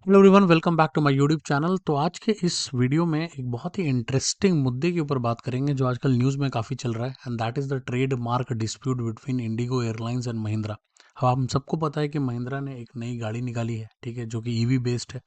Hello everyone, welcome back to my YouTube channel. तो आज के इस वीडियो में एक बहुत ही इंटरेस्टिंग मुद्दे के ऊपर बात करेंगे जो आजकल न्यूज़ में काफ़ी चल रहा है, and that is the trade mark dispute between Indigo airlines and Mahindra. अब हम सबको पता है कि महिंद्रा ने एक नई गाड़ी निकाली है, ठीक है, जो कि ईवी बेस्ड है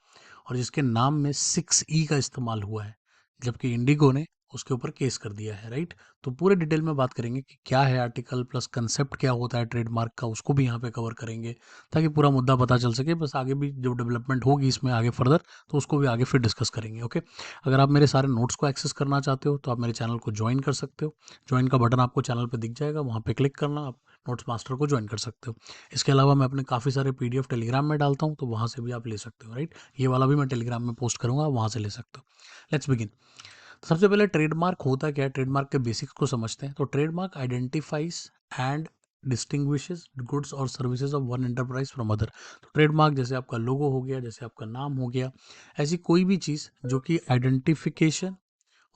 और जिसके नाम में 6E का इस्तेमाल हुआ है, जबकि इंडिगो ने उसके ऊपर केस कर दिया है, राइट। तो पूरे डिटेल में बात करेंगे कि क्या है आर्टिकल प्लस कंसेप्ट क्या होता है ट्रेडमार्क का, उसको भी यहाँ पे कवर करेंगे ताकि पूरा मुद्दा पता चल सके। बस आगे भी जो डेवलपमेंट होगी इसमें आगे फर्दर, तो उसको भी आगे फिर डिस्कस करेंगे। ओके, अगर आप मेरे सारे नोट्स को एक्सेस करना चाहते हो तो आप मेरे चैनल को ज्वाइन कर सकते हो। ज्वाइन का बटन आपको चैनल पे दिख जाएगा, वहाँ पे क्लिक करना, आप नोट्स मास्टर को ज्वाइन कर सकते हो। इसके अलावा मैं अपने काफ़ी सारे पीडीएफ टेलीग्राम में डालता हूँ, तो वहाँ से भी आप ले सकते हो, राइट। ये वाला भी मैं टेलीग्राम में पोस्ट करूँगा, वहाँ से ले सकते हो। Let's begin. सबसे पहले ट्रेडमार्क होता क्या है, ट्रेडमार्क के बेसिक्स को समझते हैं। तो trademark identifies and distinguishes goods और services of one enterprise from other. तो ट्रेडमार्क जैसे आपका लोगो हो गया, जैसे आपका नाम हो गया, ऐसी कोई भी चीज़ जो कि आइडेंटिफिकेशन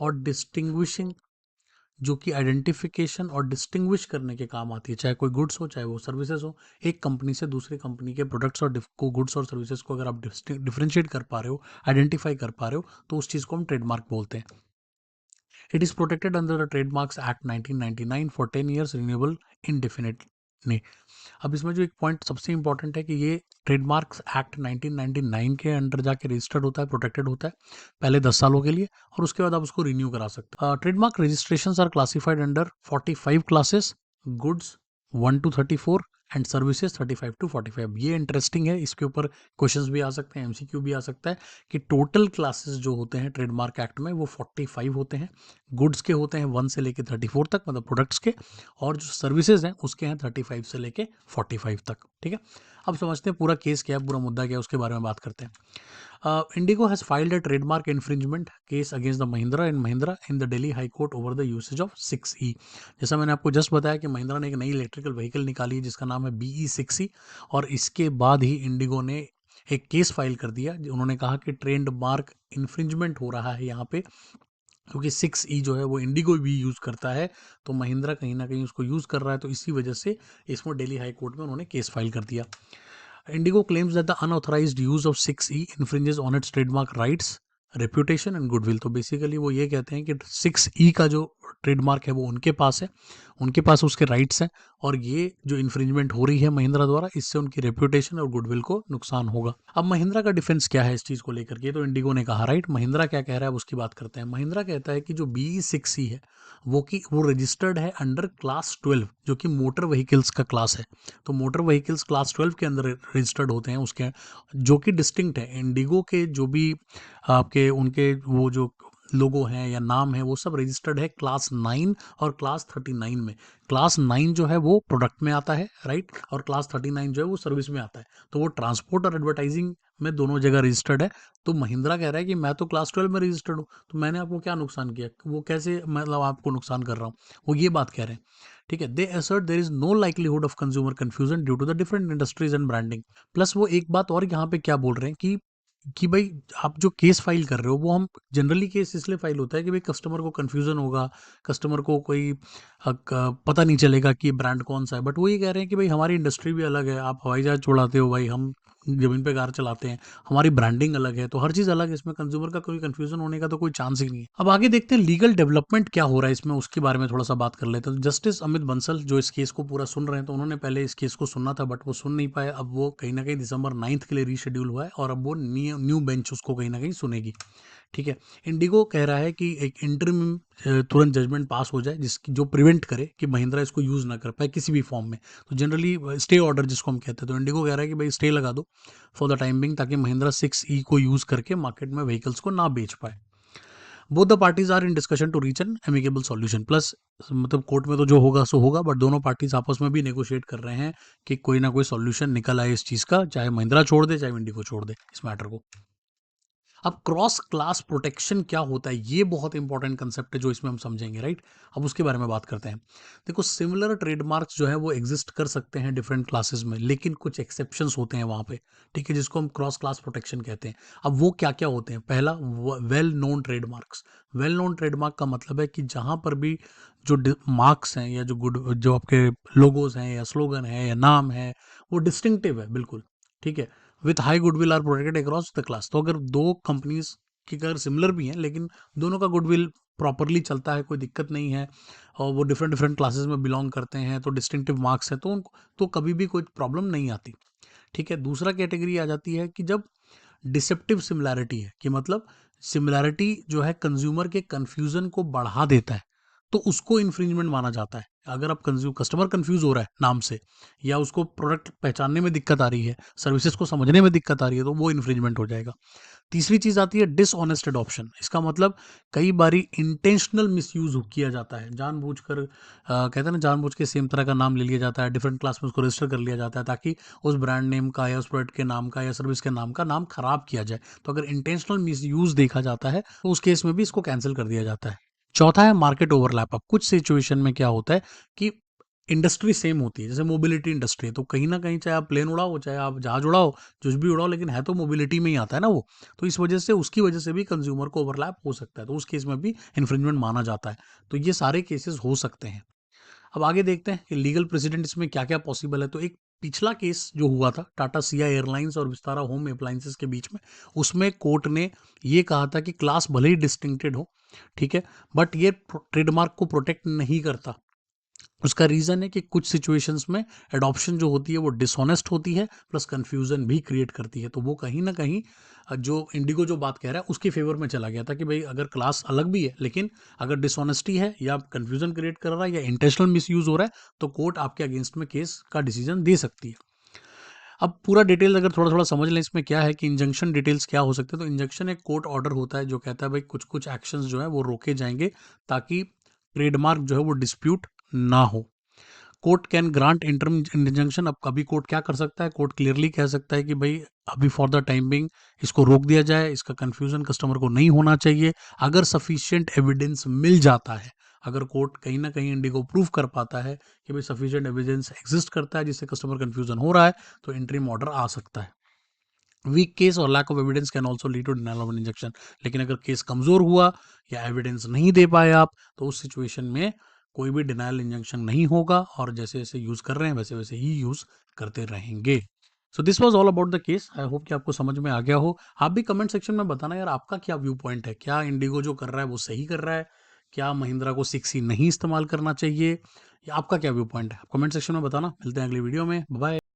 और डिस्टिंग्विशिंग जो कि आइडेंटिफिकेशन और डिस्टिंग्विश करने के काम आती है, चाहे कोई गुड्स हो चाहे वो सर्विसेज हो। एक कंपनी से दूसरी कंपनी के प्रोडक्ट्स और को गुड्स और सर्विसेज को अगर आप डिफरेंशिएट कर पा रहे हो, आइडेंटिफाई कर पा रहे हो, तो उस चीज़ को हम ट्रेडमार्क बोलते हैं। It is protected under the Trademarks Act 1999 for 10 years renewable indefinitely। अब इसमें जो एक पॉइंट सबसे इंपॉर्टेंट है कि ये ट्रेडमार्क्स एक्ट 1999 के अंडर जाके रजिस्टर्ड होता है, प्रोटेक्टेड होता है पहले 10 सालों के लिए, और उसके बाद आप उसको रिन्यू करा सकते हो। Trademark registrations are classified under 45 classes, goods 1 to 34 and services 35 to 45। ये इंटरेस्टिंग है, इसके ऊपर क्वेश्चंस भी आ सकते हैं, एमसीक्यू भी आ सकता है कि टोटल क्लासेस जो होते हैं ट्रेडमार्क एक्ट में वो 45 होते हैं। गुड्स के होते हैं 1 से लेके 34 तक, मतलब प्रोडक्ट्स के, और जो सर्विसेज हैं उसके हैं 35 से लेके 45 तक, ठीक है। अब समझते हैं पूरा केस क्या है, पूरा मुद्दा क्या है, उसके बारे में बात करते हैं। Indigo has filed a trademark infringement case against the Mahindra in the Delhi High Court over the usage of 6E। जैसा मैंने आपको जस्ट बताया कि महिंद्रा ने एक नई इलेक्ट्रिकल व्हीकल निकाली है जिसका नाम है BE6E, और इसके बाद ही इंडिगो ने एक केस फाइल कर दिया। उन्होंने कहा कि ट्रेडमार्क इन्फ्रिंजमेंट हो रहा है यहाँ पे, क्योंकि 6E जो है वो इंडिगो भी यूज़ करता है, तो महिंद्रा कहीं ना कहीं उसको यूज़ कर रहा है, तो इसी वजह से इसमें दिल्ली हाई कोर्ट में उन्होंने केस फाइल कर दिया। Indigo claims that the unauthorized use of 6E infringes on its trademark rights, reputation and goodwill। तो बेसिकली वो ये कहते हैं कि 6E का जो ट्रेडमार्क है वो उनके पास है, उनके पास उसके राइट्स हैं, और ये जो इन्फ्रिंजमेंट हो रही है महिंद्रा द्वारा, इससे उनकी रेपुटेशन और गुडविल को नुकसान होगा। अब महिंद्रा का डिफेंस क्या है इस चीज़ को लेकर के, तो इंडिगो ने कहा, राइट। महिंद्रा क्या कह रहा है अब उसकी बात करते हैं। महिंद्रा कहता है कि जो BE6E है वो रजिस्टर्ड है अंडर क्लास 12, जो कि मोटर व्हीकल्स का क्लास है। तो मोटर व्हीकल्स क्लास 12 के अंदर रजिस्टर्ड होते हैं उसके, जो कि डिस्टिंक्ट है इंडिगो के जो भी आपके उनके वो जो लोगो हैं या नाम है, वो सब रजिस्टर्ड है क्लास 9 और क्लास 39 में। क्लास 9 जो है वो प्रोडक्ट में आता है, राइट, और क्लास 39 जो है वो सर्विस में आता है। तो वो ट्रांसपोर्ट और एडवर्टाइजिंग में दोनों जगह रजिस्टर्ड है। तो महिंद्रा कह रहा है कि मैं तो क्लास 12 में रजिस्टर्ड हूँ, तो मैंने आपको क्या नुकसान किया, वो कैसे मतलब आपको नुकसान कर रहा हूँ, वो ये बात कह रहे हैं, ठीक है। They assert there is no likelihood of consumer confusion due to the different industries and branding. Plus वो एक बात और यहाँ पे क्या बोल रहे हैं कि भाई आप जो केस फाइल कर रहे हो, वो हम जनरली केस इसलिए फाइल होता है कि भाई कस्टमर को कन्फ्यूजन होगा, कस्टमर को कोई पता नहीं चलेगा कि ब्रांड कौन सा है। बट वो ये कह रहे हैं कि भाई हमारी इंडस्ट्री भी अलग है, आप हवाई जहाज उड़ाते हो, भाई हम जमीन पे कार चलाते हैं, हमारी ब्रांडिंग अलग है, तो हर चीज़ अलग है, इसमें कंज्यूमर का कोई कंफ्यूजन होने का तो कोई चांस ही नहीं है। अब आगे देखते हैं लीगल डेवलपमेंट क्या हो रहा है इसमें, उसके बारे में थोड़ा सा बात कर लेते हैं। तो जस्टिस अमित बंसल जो इस केस को पूरा सुन रहे हैं, तो उन्होंने पहले इस केस को सुनना था बट वो सुन नहीं पाए। अब वो कहीं ना कहीं दिसंबर 9 के लिए रीशेड्यूल हुआ है, और अब वो न्यू बेंच उसको कहीं ना कहीं सुनेगी, ठीक है। इंडिगो कह रहा है कि एक इंटरिम तुरंत जजमेंट पास हो जाए जिसकी जो प्रिवेंट करे कि महिंद्रा इसको यूज़ ना कर पाए किसी भी फॉर्म में। तो जनरली स्टे ऑर्डर जिसको हम कहते हैं, तो इंडिगो कह रहा है कि भाई स्टे लगा दो फॉर द टाइम बिंग, ताकि महिंद्रा 6E को यूज़ करके मार्केट में व्हीकल्स को ना बेच पाए। Both the parties are in discussion to reach an amicable solution. Plus मतलब कोर्ट में तो जो होगा सो होगा, बट दोनों पार्टीज आपस में भी नेगोशिएट कर रहे हैं कि कोई ना कोई सॉल्यूशन निकल आए इस चीज़ का, चाहे महिंद्रा छोड़ दे चाहे इंडिगो छोड़ दे इस मैटर को। अब क्रॉस क्लास प्रोटेक्शन क्या होता है, ये बहुत इंपॉर्टेंट कंसेप्ट है जो इसमें हम समझेंगे, राइट। अब उसके बारे में बात करते हैं। देखो, सिमिलर ट्रेडमार्क्स जो है वो एग्जिस्ट कर सकते हैं डिफरेंट क्लासेस में, लेकिन कुछ एक्सेप्शंस होते हैं वहाँ पे, ठीक है, जिसको हम क्रॉस क्लास प्रोटेक्शन कहते हैं। अब वो क्या क्या होते हैं? पहला, well known trademarks. Well known trademark का मतलब है कि जहाँ पर भी जो मार्क्स हैं या जो आपके लोगोज हैं या स्लोगन है या नाम है, वो डिस्टिंक्टिव है बिल्कुल, ठीक है। With high goodwill are protected across the class. तो अगर दो कंपनीज की अगर सिमिलर भी हैं लेकिन दोनों का गुडविल प्रॉपरली चलता है, कोई दिक्कत नहीं है, और वो डिफरेंट डिफरेंट क्लासेस में बिलोंग करते हैं, तो डिस्टिंक्टिव मार्क्स है, तो उनको तो कभी भी कोई प्रॉब्लम नहीं आती। ठीक है, दूसरा कैटेगरी आ जाती है कि जब डिसेप्टिव सिमिलैरिटी है, कि मतलब सिमिलैरिटी जो है कंज्यूमर के कंफ्यूजन को बढ़ा देता है, तो उसको इन्फ्रिंजमेंट माना जाता है। अगर आप कस्टमर कंफ्यूज हो रहा है नाम से, या उसको प्रोडक्ट पहचानने में दिक्कत आ रही है, सर्विसेज को समझने में दिक्कत आ रही है, तो वो इन्फ्रिंजमेंट हो जाएगा। तीसरी चीज आती है डिसऑनेस्ट एडॉप्शन। इसका मतलब कई बारी इंटेंशनल मिसयूज किया जाता है, जानबूझकर कहते हैं ना, जानबूझ के सेम तरह का नाम ले लिया जाता है, डिफरेंट क्लास में उसको रजिस्टर कर लिया जाता है, ताकि उस ब्रांड नेम का या उस प्रोडक्ट के नाम का या सर्विस के नाम का नाम खराब किया जाए। तो अगर इंटेंशनल मिसयूज देखा जाता है तो उस केस में भी इसको कैंसिल कर दिया जाता है। चौथा है मार्केट ओवरलैप। अब कुछ सिचुएशन में क्या होता है कि इंडस्ट्री सेम होती है, जैसे मोबिलिटी इंडस्ट्री है, तो कहीं ना कहीं चाहे आप प्लेन उड़ाओ, चाहे आप जहाज उड़ाओ, कुछ भी उड़ाओ, लेकिन है तो मोबिलिटी में ही आता है ना वो। तो इस वजह से, उसकी वजह से भी कंज्यूमर को ओवरलैप हो सकता है, तो उस केस में भी इन्फ्रिंजमेंट माना जाता है। तो ये सारे केसेस हो सकते हैं। अब आगे देखते हैं कि लीगल प्रेसिडेंट इसमें क्या क्या पॉसिबल है। तो एक पिछला केस जो हुआ था टाटा सिया एयरलाइंस और विस्तारा होम अप्लायंसेस के बीच में, उसमें कोर्ट ने ये कहा था कि क्लास भले ही डिस्टिंक्टेड हो, ठीक है, बट ये ट्रेडमार्क को प्रोटेक्ट नहीं करता। उसका रीज़न है कि कुछ सिचुएशंस में एडॉप्शन जो होती है वो डिसऑनेस्ट होती है, प्लस कन्फ्यूज़न भी क्रिएट करती है। तो वो कहीं ना कहीं जो इंडिगो जो बात कह रहा है उसके फेवर में चला गया था कि भाई अगर क्लास अलग भी है, लेकिन अगर डिसऑनेस्टी है या कन्फ्यूज़न क्रिएट कर रहा है या इंटेंशनल मिसयूज़ हो रहा है, तो कोर्ट आपके अगेंस्ट में केस का डिसीजन दे सकती है। अब पूरा डिटेल अगर थोड़ा थोड़ा समझ लें इसमें क्या है कि इंजंक्शन डिटेल्स क्या हो सकते हैं। तो इंजंक्शन एक कोर्ट ऑर्डर होता है जो कहता है भाई कुछ कुछ एक्शंस जो है वो रोके जाएंगे, ताकि ट्रेडमार्क जो है वो डिस्प्यूट ना हो। Court can grant interim injunction. अब कभी कोर्ट क्या कर सकता है, कोर्ट क्लियरली कह सकता है कि भाई अभी फॉर द टाइम बिंग इसको रोक दिया जाए, इसका कंफ्यूजन कस्टमर को नहीं होना चाहिए। अगर सफिशिएंट एविडेंस मिल जाता है, अगर कोर्ट कहीं ना कहीं इंडिगो प्रूव कर पाता है कि भाई सफिशिएंट एविडेंस एग्जिस्ट करता है जिससे कस्टमर कंफ्यूजन हो रहा है, तो इंटरिम ऑर्डर आ सकता है। वीक केस और lack of evidence can also lead to denial of injection. लेकिन अगर केस कमजोर हुआ या एविडेंस नहीं दे पाए आप, तो उस सिचुएशन में कोई भी डिनायल इंजेक्शन नहीं होगा, और जैसे जैसे यूज कर रहे हैं वैसे वैसे ही यूज करते रहेंगे। So this was all about the case. I hope कि आपको समझ में आ गया हो। आप भी कमेंट सेक्शन में बताना यार आपका क्या व्यू पॉइंट है, क्या इंडिगो जो कर रहा है वो सही कर रहा है, क्या महिंद्रा को 6C नहीं इस्तेमाल करना चाहिए, या आपका क्या व्यू पॉइंट है, कमेंट सेक्शन में बताना। मिलते हैं अगली वीडियो में, बाय।